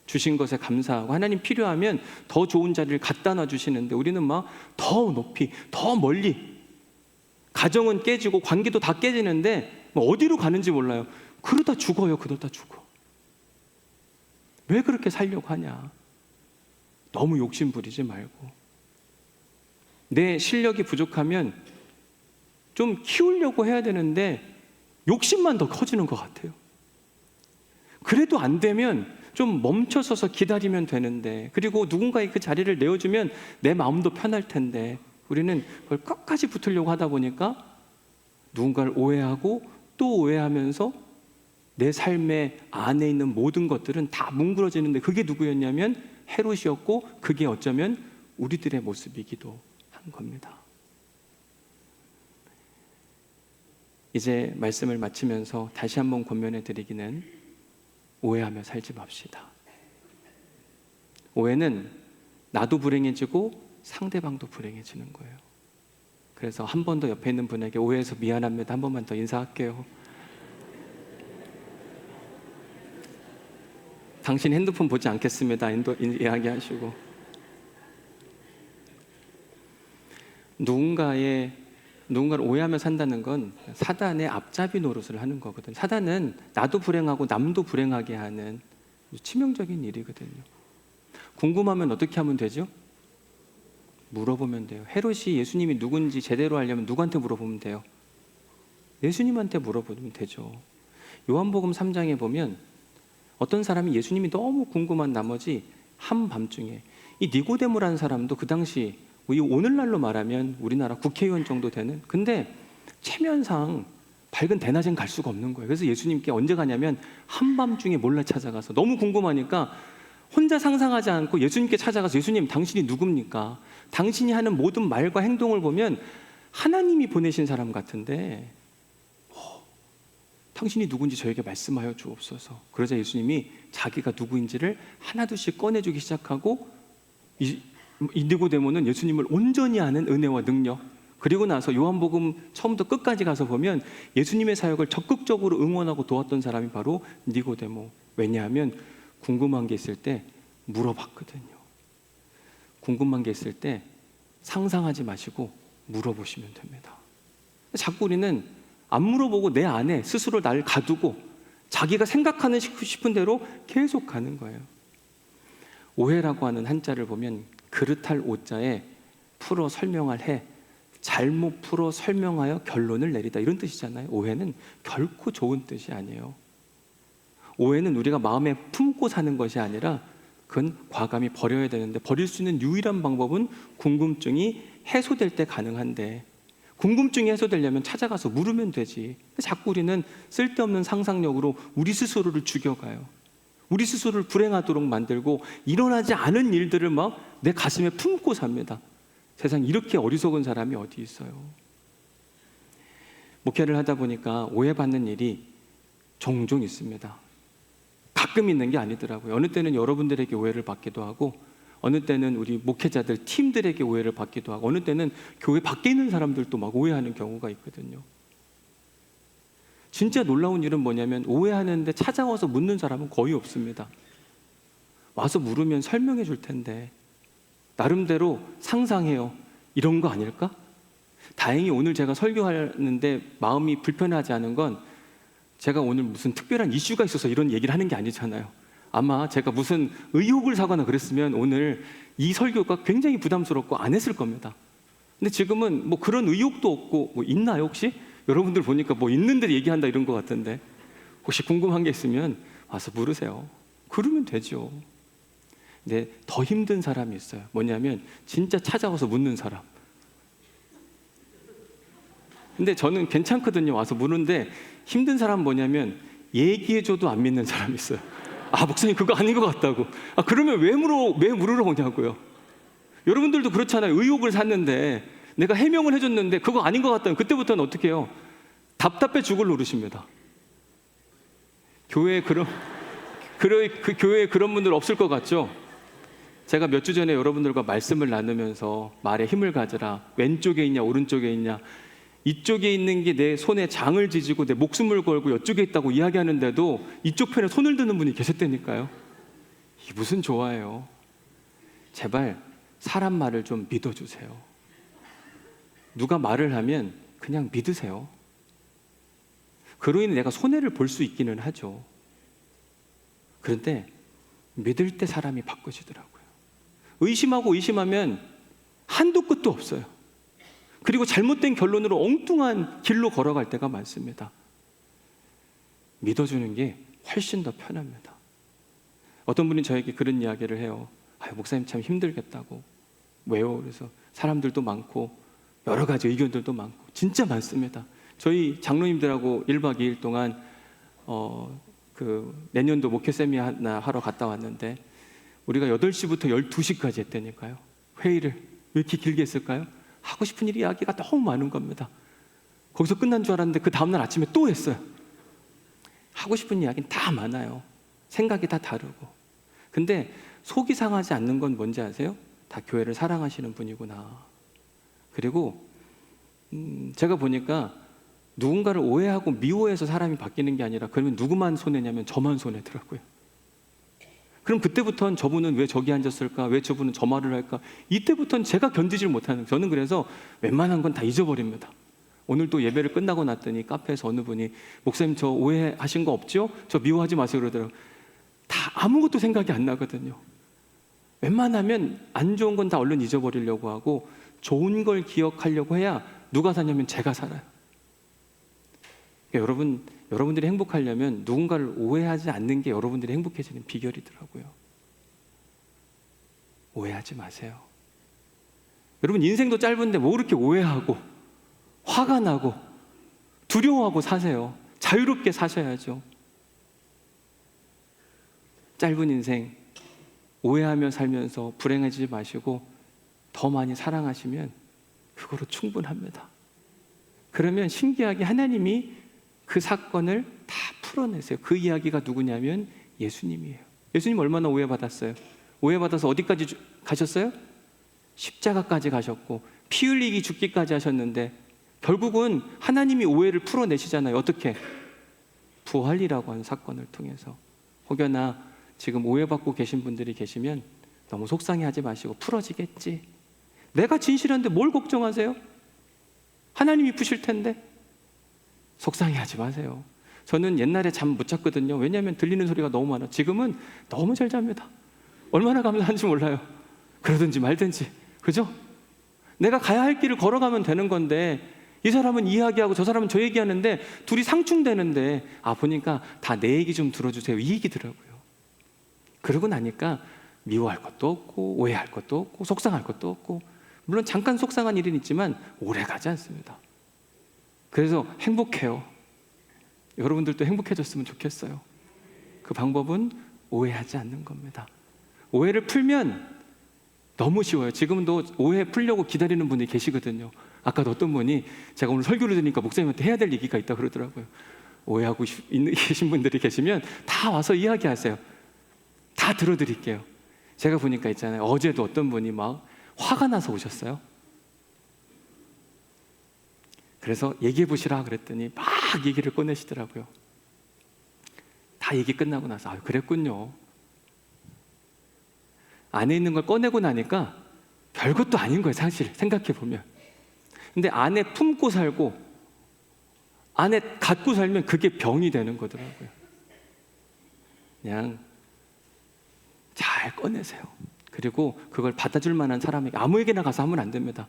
주신 것에 감사하고, 하나님 필요하면 더 좋은 자리를 갖다 놔주시는데 우리는 막 더 높이, 더 멀리, 가정은 깨지고 관계도 다 깨지는데 어디로 가는지 몰라요. 그러다 죽어요. 그러다 죽어. 왜 그렇게 살려고 하냐? 너무 욕심 부리지 말고, 내 실력이 부족하면 좀 키우려고 해야 되는데 욕심만 더 커지는 것 같아요. 그래도 안 되면 좀 멈춰서서 기다리면 되는데, 그리고 누군가의 그 자리를 내어주면 내 마음도 편할 텐데, 우리는 그걸 끝까지 붙으려고 하다 보니까 누군가를 오해하고 또 오해하면서 내 삶의 안에 있는 모든 것들은 다 뭉그러지는데, 그게 누구였냐면 헤롯이었고, 그게 어쩌면 우리들의 모습이기도 한 겁니다. 이제 말씀을 마치면서 다시 한번 권면해 드리기는, 오해하며 살지 맙시다. 오해는 나도 불행해지고 상대방도 불행해지는 거예요. 그래서 한 번 더 옆에 있는 분에게 오해해서 미안합니다 한 번만 더 인사할게요. 당신 핸드폰 보지 않겠습니다 이야기하시고. 누군가를 오해하며 산다는 건 사단의 앞잡이 노릇을 하는 거거든요. 사단은 나도 불행하고 남도 불행하게 하는 치명적인 일이거든요. 궁금하면 어떻게 하면 되죠? 물어보면 돼요. 헤롯이 예수님이 누군지 제대로 알려면 누구한테 물어보면 돼요? 예수님한테 물어보면 되죠. 요한복음 3장에 보면 어떤 사람이 예수님이 너무 궁금한 나머지 한밤중에, 이 니고데모라는 사람도 그 당시 오늘날로 말하면 우리나라 국회의원 정도 되는, 근데 체면상 밝은 대낮엔 갈 수가 없는 거예요. 그래서 예수님께 언제 가냐면 한밤중에 몰래 찾아가서, 너무 궁금하니까 혼자 상상하지 않고 예수님께 찾아가서, 예수님 당신이 누굽니까? 당신이 하는 모든 말과 행동을 보면 하나님이 보내신 사람 같은데 당신이 누군지 저에게 말씀하여 주옵소서. 그러자 예수님이 자기가 누구인지를 하나둘씩 꺼내주기 시작하고, 이 니고데모는 예수님을 온전히 아는 은혜와 능력, 그리고 나서 요한복음 처음부터 끝까지 가서 보면 예수님의 사역을 적극적으로 응원하고 도왔던 사람이 바로 니고데모. 왜냐하면 궁금한 게 있을 때 물어봤거든요. 궁금한 게 있을 때 상상하지 마시고 물어보시면 됩니다. 자꾸 우리는 안 물어보고 내 안에 스스로 나를 가두고 자기가 생각하는 싶은 대로 계속 가는 거예요. 오해라고 하는 한자를 보면 그릇할 오자에 풀어 설명할 해, 잘못 풀어 설명하여 결론을 내리다, 이런 뜻이잖아요. 오해는 결코 좋은 뜻이 아니에요. 오해는 우리가 마음에 품고 사는 것이 아니라 그건 과감히 버려야 되는데, 버릴 수 있는 유일한 방법은 궁금증이 해소될 때 가능한데, 궁금증이 해소되려면 찾아가서 물으면 되지. 자꾸 우리는 쓸데없는 상상력으로 우리 스스로를 죽여가요. 우리 스스로를 불행하도록 만들고 일어나지 않은 일들을 막 내 가슴에 품고 삽니다. 세상 이렇게 어리석은 사람이 어디 있어요. 목회를 하다 보니까 오해받는 일이 종종 있습니다. 가끔 있는 게 아니더라고요. 어느 때는 여러분들에게 오해를 받기도 하고, 어느 때는 우리 목회자들 팀들에게 오해를 받기도 하고, 어느 때는 교회 밖에 있는 사람들도 막 오해하는 경우가 있거든요. 진짜 놀라운 일은 뭐냐면 오해하는데 찾아와서 묻는 사람은 거의 없습니다. 와서 물으면 설명해 줄 텐데 나름대로 상상해요. 이런 거 아닐까? 다행히 오늘 제가 설교하는데 마음이 불편하지 않은 건, 제가 오늘 무슨 특별한 이슈가 있어서 이런 얘기를 하는 게 아니잖아요. 아마 제가 무슨 의혹을 사거나 그랬으면 오늘 이 설교가 굉장히 부담스럽고 안 했을 겁니다. 근데 지금은 뭐 그런 의혹도 없고, 뭐 있나요 혹시? 여러분들 보니까 뭐 있는데 얘기한다 이런 것 같은데, 혹시 궁금한 게 있으면 와서 물으세요. 그러면 되죠. 근데 더 힘든 사람이 있어요. 뭐냐면 진짜 찾아와서 묻는 사람. 근데 저는 괜찮거든요. 와서 물는데 힘든 사람 뭐냐면 얘기해줘도 안 믿는 사람이 있어요. 아, 목사님 그거 아닌 것 같다고. 아, 그러면 왜 물으러 오냐고요. 여러분들도 그렇잖아요. 의혹을 샀는데 내가 해명을 해줬는데 그거 아닌 것 같다면 그때부터는 어떻게 해요? 답답해 죽을 노릇입니다. 교회에 그 교회에 그런 분들 없을 것 같죠? 제가 몇 주 전에 여러분들과 말씀을 나누면서 말에 힘을 가져라. 왼쪽에 있냐 오른쪽에 있냐. 이쪽에 있는 게 내 손에 장을 지지고 내 목숨을 걸고 이쪽에 있다고 이야기하는데도 이쪽 편에 손을 드는 분이 계셨다니까요. 이게 무슨 조화예요. 제발 사람 말을 좀 믿어주세요. 누가 말을 하면 그냥 믿으세요. 그로 인해 내가 손해를 볼 수 있기는 하죠. 그런데 믿을 때 사람이 바꿔지더라고요. 의심하고 의심하면 한도 끝도 없어요. 그리고 잘못된 결론으로 엉뚱한 길로 걸어갈 때가 많습니다. 믿어주는 게 훨씬 더 편합니다. 어떤 분이 저에게 그런 이야기를 해요. 목사님 참 힘들겠다고. 왜요? 그래서 사람들도 많고 여러 가지 의견들도 많고 진짜 많습니다. 저희 장로님들하고 1박 2일 동안 내년도 목회 세미나 하러 갔다 왔는데 우리가 8시부터 12시까지 했다니까요. 회의를 왜 이렇게 길게 했을까요? 하고 싶은 일이 이야기가 너무 많은 겁니다. 거기서 끝난 줄 알았는데 그 다음날 아침에 또 했어요. 하고 싶은 이야기는 다 많아요. 생각이 다 다르고. 근데 속이 상하지 않는 건 뭔지 아세요? 다 교회를 사랑하시는 분이구나. 그리고 제가 보니까 누군가를 오해하고 미워해서 사람이 바뀌는 게 아니라 그러면 누구만 손해냐면 저만 손해더라고요. 그럼 그때부터는 저분은 왜 저기 앉았을까? 왜 저분은 저 말을 할까? 이때부터는 제가 견디질 못하는, 저는 그래서 웬만한 건 다 잊어버립니다. 오늘 또 예배를 끝나고 났더니 카페에서 어느 분이 목사님 저 오해하신 거 없죠? 저 미워하지 마세요 그러더라고요. 다 아무것도 생각이 안 나거든요. 웬만하면 안 좋은 건 다 얼른 잊어버리려고 하고 좋은 걸 기억하려고 해야 누가 사냐면 제가 살아요. 그러니까 여러분들이 행복하려면 누군가를 오해하지 않는 게 여러분들이 행복해지는 비결이더라고요. 오해하지 마세요. 여러분 인생도 짧은데 뭐 그렇게 오해하고 화가 나고 두려워하고 사세요. 자유롭게 사셔야죠. 짧은 인생 오해하며 살면서 불행해지지 마시고 더 많이 사랑하시면 그거로 충분합니다. 그러면 신기하게 하나님이 그 사건을 다 풀어내세요. 그 이야기가 누구냐면 예수님이에요. 예수님 얼마나 오해받았어요? 오해받아서 어디까지 가셨어요? 십자가까지 가셨고 피 흘리기 죽기까지 하셨는데 결국은 하나님이 오해를 풀어내시잖아요. 어떻게? 부활이라고 하는 사건을 통해서. 혹여나 지금 오해받고 계신 분들이 계시면 너무 속상해하지 마시고 풀어지겠지. 내가 진실한데 뭘 걱정하세요? 하나님이 푸실 텐데. 속상해하지 마세요. 저는 옛날에 잠 못 잤거든요. 왜냐하면 들리는 소리가 너무 많아. 지금은 너무 잘 잡니다. 얼마나 감사한지 몰라요. 그러든지 말든지. 그죠? 내가 가야 할 길을 걸어가면 되는 건데 이 사람은 이 이야기하고 저 사람은 저 얘기하는데 둘이 상충되는데 보니까 다 내 얘기 좀 들어주세요. 이 얘기더라고요. 그러고 나니까 미워할 것도 없고 오해할 것도 없고 속상할 것도 없고 물론 잠깐 속상한 일은 있지만 오래 가지 않습니다. 그래서 행복해요. 여러분들도 행복해졌으면 좋겠어요. 그 방법은 오해하지 않는 겁니다. 오해를 풀면 너무 쉬워요. 지금도 오해 풀려고 기다리는 분이 계시거든요. 아까도 어떤 분이 제가 오늘 설교를 들으니까 목사님한테 해야 될 얘기가 있다고 그러더라고요. 오해하고 계신 분들이 계시면 다 와서 이야기하세요. 다 들어드릴게요. 제가 보니까 있잖아요. 어제도 어떤 분이 막 화가 나서 오셨어요. 그래서 얘기해 보시라 그랬더니 막 얘기를 꺼내시더라고요. 다 얘기 끝나고 나서 그랬군요. 안에 있는 걸 꺼내고 나니까 별것도 아닌 거예요. 사실 생각해 보면. 근데 안에 품고 살고 안에 갖고 살면 그게 병이 되는 거더라고요. 그냥 잘 꺼내세요. 그리고 그걸 받아줄 만한 사람에게, 아무에게나 가서 하면 안 됩니다.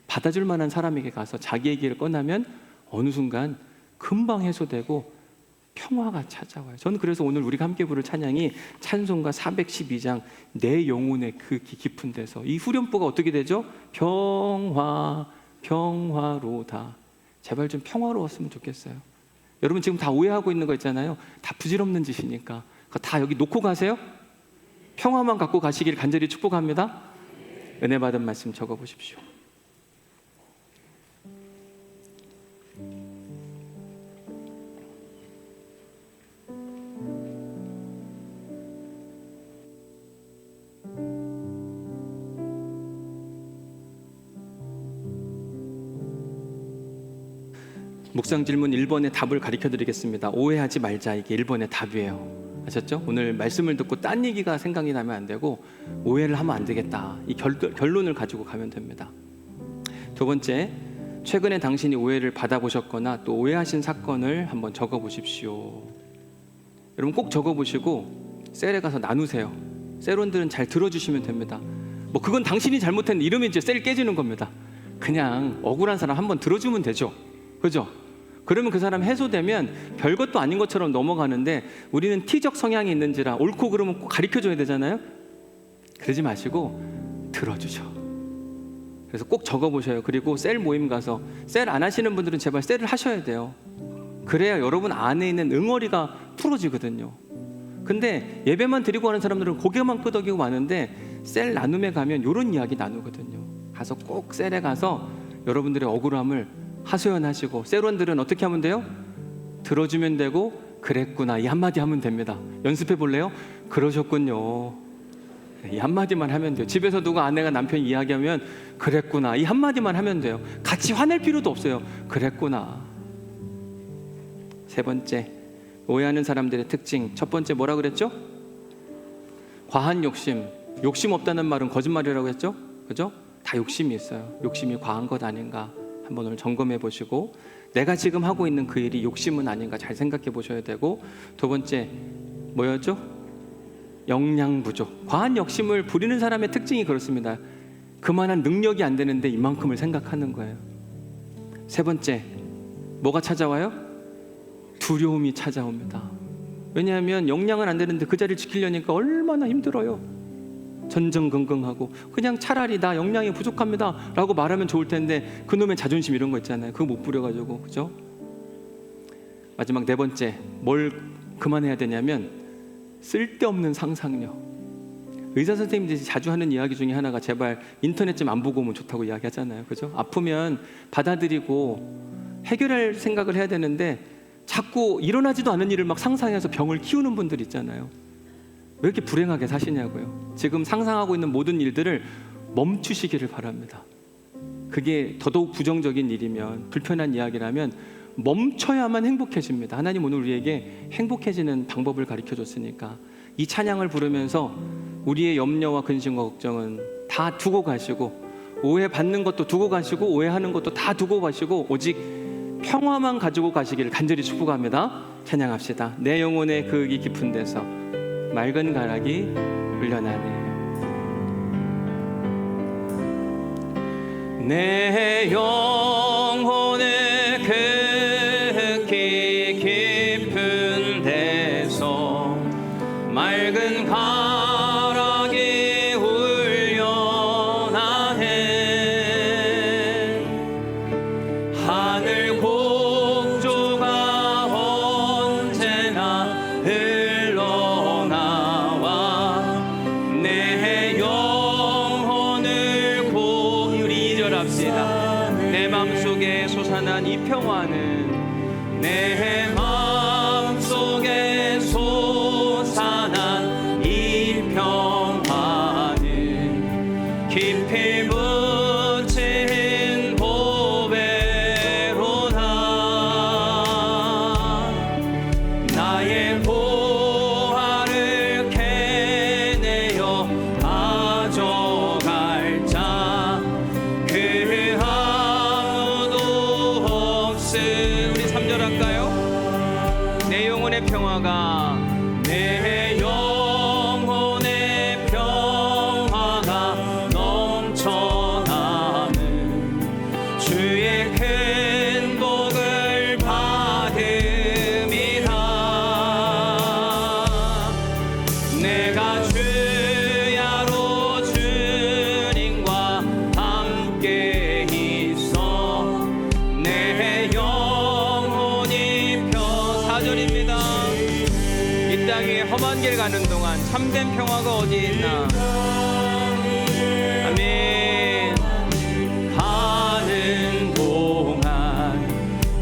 받아줄 만한 사람에게 가서 자기 얘기를 꺼내면 어느 순간 금방 해소되고 평화가 찾아와요. 저는 그래서 오늘 우리가 함께 부를 찬양이 찬송가 412장 내 영혼의 그 깊은 데서, 이 후렴부가 어떻게 되죠? 평화 평화로다 제발 좀 평화로웠으면 좋겠어요. 여러분 지금 다 오해하고 있는 거 있잖아요. 다 부질없는 짓이니까 그거 다 여기 놓고 가세요. 평화만 갖고 가시길 간절히 축복합니다. 은혜 받은 말씀 적어보십시오. 묵상 질문 1번의 답을 가르쳐 드리겠습니다. 오해하지 말자. 이게 1번의 답이에요. 아셨죠? 오늘 말씀을 듣고 딴 얘기가 생각이 나면 안 되고 오해를 하면 안 되겠다. 이 결론을 가지고 가면 됩니다. 두 번째, 최근에 당신이 오해를 받아보셨거나 또 오해하신 사건을 한번 적어보십시오. 여러분 꼭 적어보시고 셀에 가서 나누세요. 셀원들은 잘 들어주시면 됩니다. 뭐 그건 당신이 잘못했는데 이러면 이제 셀 깨지는 겁니다. 그냥 억울한 사람 한번 들어주면 되죠. 그죠? 그러면 그 사람 해소되면 별것도 아닌 것처럼 넘어가는데 우리는 T적 성향이 있는지라 옳고 그러면 꼭 가르쳐줘야 되잖아요. 그러지 마시고 들어주죠. 그래서 꼭 적어보셔요. 그리고 셀 모임 가서 셀 안 하시는 분들은 제발 셀을 하셔야 돼요. 그래야 여러분 안에 있는 응어리가 풀어지거든요. 근데 예배만 드리고 하는 사람들은 고개만 끄덕이고 마는데 셀 나눔에 가면 이런 이야기 나누거든요. 가서 꼭 셀에 가서 여러분들의 억울함을 하소연하시고, 셀원들은 어떻게 하면 돼요? 들어주면 되고 그랬구나 이 한마디 하면 됩니다. 연습해 볼래요? 그러셨군요. 이 한마디만 하면 돼요. 집에서 누가 아내가 남편 이야기하면 그랬구나 이 한마디만 하면 돼요. 같이 화낼 필요도 없어요. 그랬구나. 세 번째, 오해하는 사람들의 특징. 첫 번째 뭐라 그랬죠? 과한 욕심. 욕심 없다는 말은 거짓말이라고 했죠? 그죠? 다 욕심이 있어요. 욕심이 과한 것 아닌가 한번 오늘 점검해 보시고, 내가 지금 하고 있는 그 일이 욕심은 아닌가 잘 생각해 보셔야 되고, 두 번째 뭐였죠? 역량 부족. 과한 욕심을 부리는 사람의 특징이 그렇습니다. 그만한 능력이 안 되는데 이만큼을 생각하는 거예요. 세 번째, 뭐가 찾아와요? 두려움이 찾아옵니다. 왜냐하면 역량은 안 되는데 그 자리를 지키려니까 얼마나 힘들어요. 전전긍긍하고 그냥 차라리 나 역량이 부족합니다 라고 말하면 좋을 텐데 그놈의 자존심 이런 거 있잖아요. 그거 못 부려가지고. 그죠? 마지막 네 번째, 뭘 그만해야 되냐면 쓸데없는 상상력. 의사 선생님들이 자주 하는 이야기 중에 하나가 제발 인터넷 좀 안 보고 오면 좋다고 이야기하잖아요. 그죠? 아프면 받아들이고 해결할 생각을 해야 되는데 자꾸 일어나지도 않은 일을 막 상상해서 병을 키우는 분들 있잖아요. 왜 이렇게 불행하게 사시냐고요. 지금 상상하고 있는 모든 일들을 멈추시기를 바랍니다. 그게 더더욱 부정적인 일이면, 불편한 이야기라면 멈춰야만 행복해집니다. 하나님 오늘 우리에게 행복해지는 방법을 가르쳐줬으니까 이 찬양을 부르면서 우리의 염려와 근심과 걱정은 다 두고 가시고, 오해받는 것도 두고 가시고 오해하는 것도 다 두고 가시고 오직 평화만 가지고 가시기를 간절히 축복합니다. 찬양합시다. 내 영혼의 그 깊은 데서 맑은 가락이 흘러나네. 내 영혼의 극히 깊은 데서 맑은 가락이 흘러나네. 하늘 곡조가 언제나 내 마음속에 솟아난 이 평화는, 내 마음속에 솟아난 이 평화는 깊이 묻힌 보배로다. 나의 보화를 캐내어 가져갈 자 그 아무도 없음. 우리 3절 할까요? 내 영혼의 평화가, 내 영혼의 평화가 넘쳐나는 주의 큰 복을 받음이라. 내가 주야로 주님과 함께 있어 내 험한 길 가는 동안 참된 평화가 어디에 있나? 아멘. 가는 동안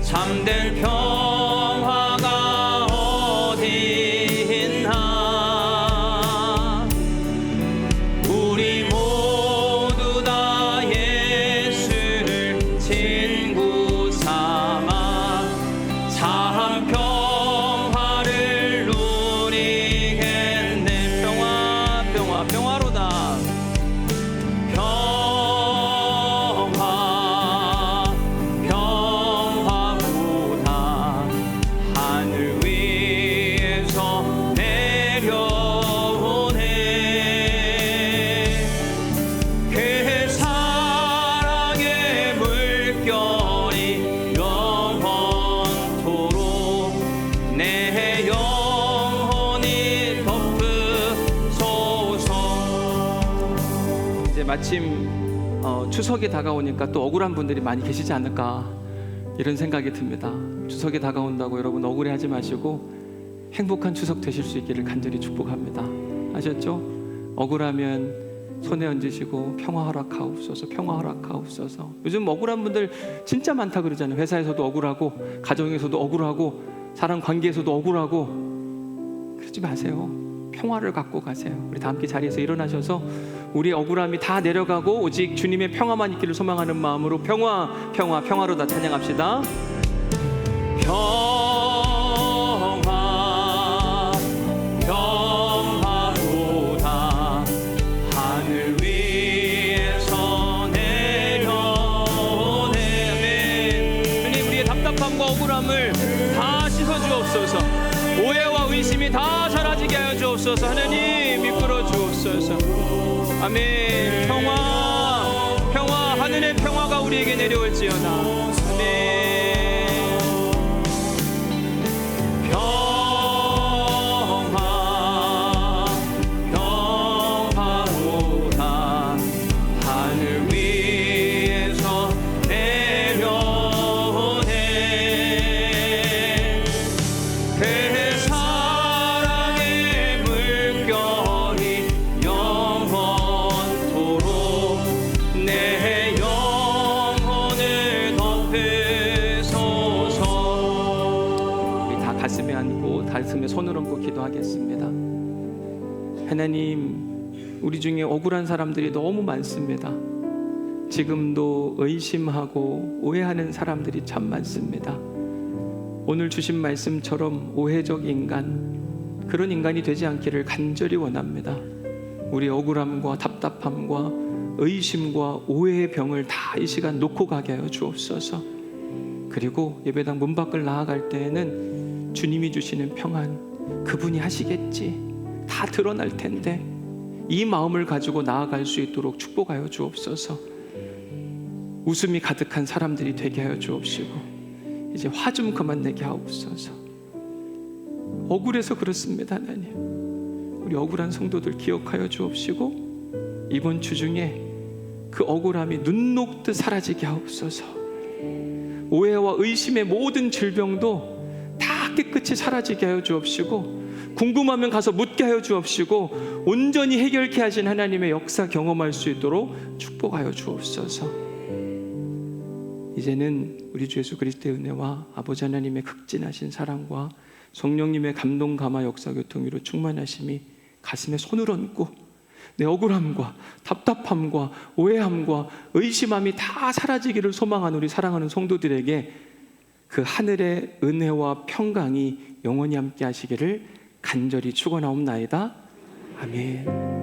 참된 평화가 어디 있나? 우리 모두 다 예수를 친구 삼아 참 평화를 누리겠네. 평화, 평화, 평화로다. 평화, 평화보다 하늘 위에서 내려오네. 그 사랑의 물결이 영원토록 내 영혼이 덮으소서. 이제 마침 추석이 다가오니까 또 억울한 분들이 많이 계시지 않을까 이런 생각이 듭니다. 추석이 다가온다고 여러분 억울해하지 마시고 행복한 추석 되실 수 있기를 간절히 축복합니다. 아셨죠? 억울하면 손에 얹으시고 평화 허락하옵소서, 평화 허락하옵소서. 요즘 억울한 분들 진짜 많다 그러잖아요. 회사에서도 억울하고, 가정에서도 억울하고, 사람 관계에서도 억울하고. 그러지 마세요. 평화를 갖고 가세요. 우리 다 함께 자리에서 일어나셔서 우리의 억울함이 다 내려가고 오직 주님의 평화만 있기를 소망하는 마음으로 평화, 평화, 평화로다 찬양합시다. 평화, 평화로다 하늘 위에서 내려오네. 아멘. 주님, 우리의 답답함과 억울함을 다 씻어주옵소서. 오해와 의심이 다 사라지게 하여 주옵소서. 하나님 이끌어 주옵소서. 아멘. 평화, 평화, 하늘의 평화가 우리에게 내려올지어다. 아멘. 평화, 평화로다 하늘 위에서 내려오네. 그 사랑의 물결이 영원토록 내 영혼을 덮으소서. 우리 다 가슴에 안고 가슴에 손을 얹고 기도하겠습니다. 하나님, 우리 중에 억울한 사람들이 너무 많습니다. 지금도 의심하고 오해하는 사람들이 참 많습니다. 오늘 주신 말씀처럼 오해적 인간, 그런 인간이 되지 않기를 간절히 원합니다. 우리 억울함과 답답함과 의심과 오해의 병을 다 이 시간 놓고 가게 하여 주옵소서. 그리고 예배당 문 밖을 나아갈 때에는 주님이 주시는 평안, 그분이 하시겠지, 다 드러날 텐데 이 마음을 가지고 나아갈 수 있도록 축복하여 주옵소서. 웃음이 가득한 사람들이 되게 하여 주옵시고 이제 화 좀 그만 내게 하옵소서. 억울해서 그렇습니다. 하나님, 우리 억울한 성도들 기억하여 주옵시고 이번 주 중에 그 억울함이 눈 녹듯 사라지게 하옵소서. 오해와 의심의 모든 질병도 다 깨끗이 사라지게 하여 주옵시고 궁금하면 가서 묻게 하여 주옵시고 온전히 해결케 하신 하나님의 역사 경험할 수 있도록 축복하여 주옵소서. 이제는 우리 주 예수 그리스도의 은혜와 아버지 하나님의 극진하신 사랑과 성령님의 감동 감화 역사 교통으로 충만하심이 가슴에 손을 얹고 내 억울함과 답답함과 오해함과 의심함이 다 사라지기를 소망하는 우리 사랑하는 성도들에게 그 하늘의 은혜와 평강이 영원히 함께 하시기를 간절히 축원하옵나이다. 아멘.